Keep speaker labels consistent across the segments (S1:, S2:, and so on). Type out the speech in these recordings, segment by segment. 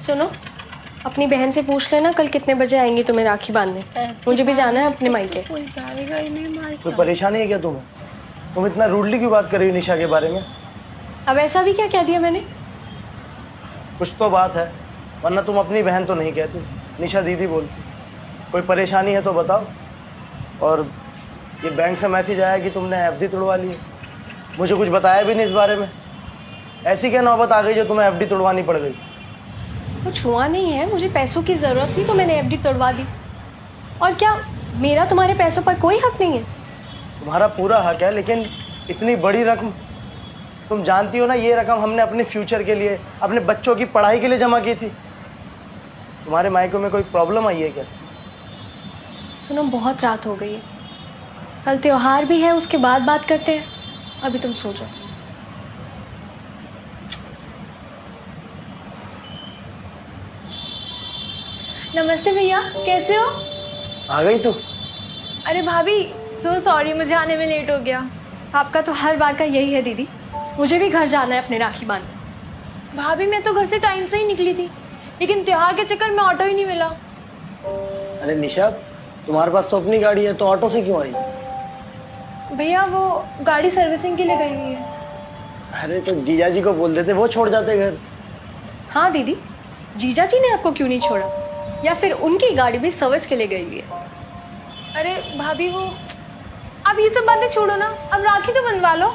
S1: सुनो, अपनी बहन से पूछ लेना कल कितने बजे आएंगी तुम्हें राखी बांधने। मुझे भी जाना है अपने मायके।
S2: कोई जाएगा ही नहीं मायके।
S3: कोई परेशानी है क्या तुम्हें? तुम इतना रूडली क्यों बात कर रही हो निशा के बारे में?
S1: अब ऐसा भी क्या कह दिया मैंने?
S3: कुछ तो बात है, वरना तुम अपनी बहन तो नहीं कहती, निशा दीदी बोलती। कोई परेशानी है तो बताओ। और ये बैंक से मैसेज आया कि तुमने एफडी तोड़वा ली है, मुझे कुछ बताया भी नहीं इस बारे में। ऐसी क्या नौबत आ गई जो तुम्हें एफडी तोड़वानी पड़ गई?
S1: कुछ हुआ नहीं है, मुझे पैसों की ज़रूरत थी तो मैंने एफडी तोड़वा दी। और क्या मेरा तुम्हारे पैसों पर कोई हक नहीं है?
S3: तुम्हारा पूरा हक है, लेकिन इतनी बड़ी रकम, तुम जानती हो ना ये रकम हमने अपने फ्यूचर के लिए, अपने बच्चों की पढ़ाई के लिए जमा की थी। तुम्हारे मायकों में कोई प्रॉब्लम आई है क्या?
S1: सुनो, बहुत रात हो गई है, कल त्योहार भी है, उसके बाद बात करते हैं। अभी तुम सो जाओ। नमस्ते भैया, कैसे हो?
S3: आ गई तू?
S1: अरे भाभी, सो सॉरी, मुझे आने में लेट हो गया। आपका तो हर बार का यही है दीदी, मुझे भी घर जाना है अपने राखी बांधने। भाभी, मैं तो घर से टाइम से ही निकली थी, लेकिन त्योहार के चक्कर में ऑटो ही नहीं मिला।
S3: अरे निशा, तुम्हारे पास तो अपनी गाड़ी है, तो ऑटो से क्यों आई?
S1: भैया, वो गाड़ी सर्विसिंग के लिए गई हुई है।
S3: अरे तो जीजा जी को बोल देते, वो छोड़ जाते घर।
S1: हाँ दीदी, जीजा जी ने आपको क्यों नहीं छोड़ा? या फिर उनकी गाड़ी भी सर्विस के लिए गई हुई है? अरे भाभी, वो अब ये सब बातें छोड़ो ना, अब राखी तो बनवा लो।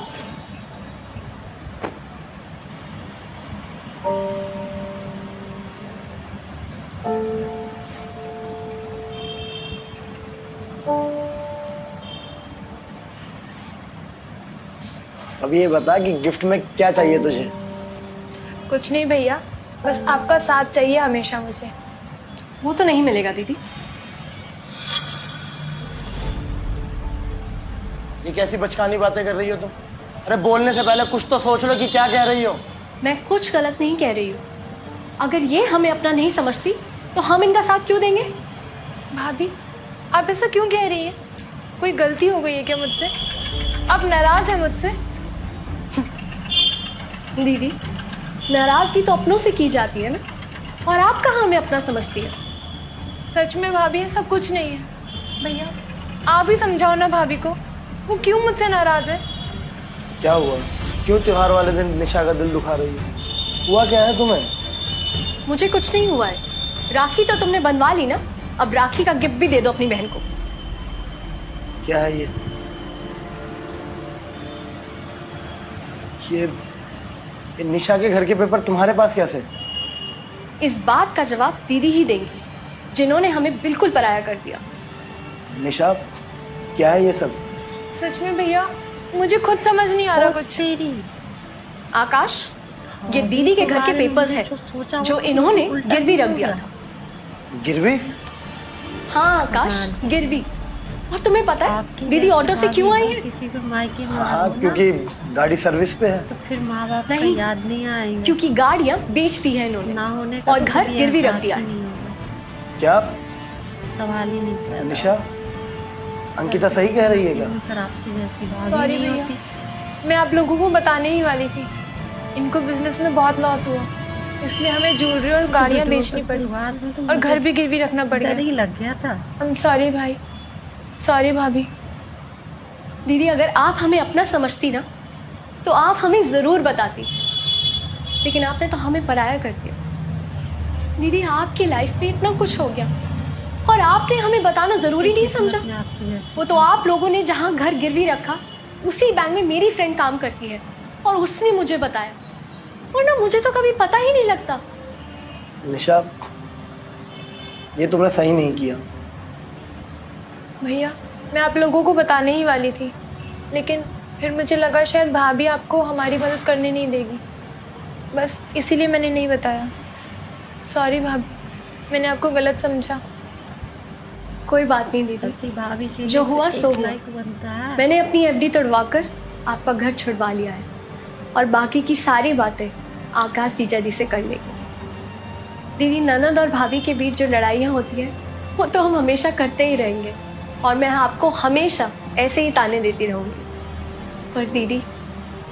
S3: अब ये बता कि गिफ्ट में क्या चाहिए तुझे?
S1: कुछ नहीं भैया, बस आपका साथ चाहिए हमेशा मुझे। वो तो नहीं मिलेगा दीदी।
S3: ये कैसी बचकानी बातें कर रही हो तुम? अरे बोलने से पहले कुछ तो सोच लो कि क्या कह रही हो।
S1: मैं कुछ गलत नहीं कह रही हूँ। अगर ये हमें अपना नहीं समझती तो हम इनका साथ क्यों देंगे? भाभी, आप ऐसा क्यों कह रही हैं? कोई गलती हो गई है क्या मुझसे? आप नाराज हैं मुझसे? दीदी, नाराजगी तो अपनों से की जाती है ना, और आप कहाँ हमें अपना समझती है? सच में भाभी, ऐसा कुछ नहीं है। भैया, आप ही समझाओ ना भाभी को, वो क्यों मुझसे नाराज है?
S3: क्या हुआ? क्यों त्योहार वाले दिन निशा का दिल दुखा रही है? हुआ क्या है तुम्हें?
S1: मुझे कुछ नहीं हुआ है। राखी तो तुमने बनवा ली ना, अब राखी का गिफ्ट भी दे दो अपनी बहन को।
S3: क्या है ये निशा के घर के पेपर तुम्हारे पास कैसे?
S1: इस बात का जवाब दीदी ही देंगी, जिन्होंने हमें बिल्कुल पराया कर दिया।
S3: निशा, क्या है ये सब?
S1: सच में भैया, मुझे खुद समझ नहीं आ रहा कुछ। आकाश, ये दीदी के घर के पेपर्स हैं जो इन्होंने गिरवी रख दिया था।
S3: गिरवी?
S1: हाँ आकाश, गिरवी। और तुम्हें पता है दीदी ऑटो से क्यों आई है?
S2: किसी को मायके में
S3: हाँ, क्योंकि गाड़ी सर्विस पे है।
S2: तो फिर माँ बाप का
S1: नहीं,
S2: याद नहीं आएंगे।
S1: क्योंकि गाड़ियाँ बेच दी है इन्होंने
S2: ना होने का
S1: और
S2: तो
S1: घर
S2: कभी
S1: गिरवी रख
S2: एहसास
S1: दिया
S2: ही
S1: है।
S2: नहीं होगा।
S3: क्या
S2: सवाल ही नहीं पैदा
S3: निशा, अंकिता सही कह रही है क्या?
S2: फिर आपकी जैसी बात
S1: सॉरी
S2: ही नहीं
S1: भैया,
S2: होती।
S1: मैं आप लोगों को बताने ही वाली थी। इनको बिजनेस में बहुत लॉस हुआ, इसलिए हमें ज्वेलरी और गाड़ियाँ बेचनी पड़ी और घर भी गिरवी रखना पड़
S2: डर
S1: गया।
S2: ही लग गया था।
S1: आई एम सॉरी भाई, सॉरी भाभी। दीदी, अगर आप हमें अपना समझती ना तो आप हमें ज़रूर बताती, लेकिन आपने तो हमें पराया कर दिया। दीदी, आपकी लाइफ में इतना कुछ हो गया और आपने हमें बताना ज़रूरी नहीं समझा।
S2: आपकी जैसी
S1: वो तो आप लोगों ने जहाँ घर गिरवी रखा उसी बैंक में मेरी फ्रेंड काम करती है और उसने मुझे बताया, वरना मुझे तो कभी पता ही नहीं लगता।
S3: निशा, ये तुमने सही नहीं किया।
S1: भैया, मैं आप लोगों को बताने ही वाली थी, लेकिन फिर मुझे लगा शायद भाभी आपको हमारी मदद करने नहीं देगी, बस इसीलिए मैंने नहीं बताया। सॉरी भाभी, मैंने आपको गलत समझा। कोई बात नहीं दीदी,
S2: ऐसी भाभी के
S1: जो
S2: लिए
S1: हुआ
S2: तो
S1: सो
S2: एक
S1: हुआ।
S2: लाइक बनता है।
S1: मैंने अपनी एफडी तोड़वाकर आपका घर छुड़वा लिया है और बाकी की सारी बातें आकाश जीजा जी से कर लेंगे। दीदी, ननद और भाभी के बीच जो लड़ाइयाँ होती हैं वो तो हम हमेशा करते ही रहेंगे और मैं आपको हमेशा ऐसे ही ताने देती रहूँगी। पर दीदी,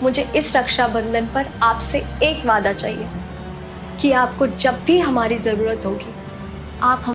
S1: मुझे इस रक्षाबंधन पर आपसे एक वादा चाहिए। कि आपको जब भी हमारी ज़रूरत होगी आप हम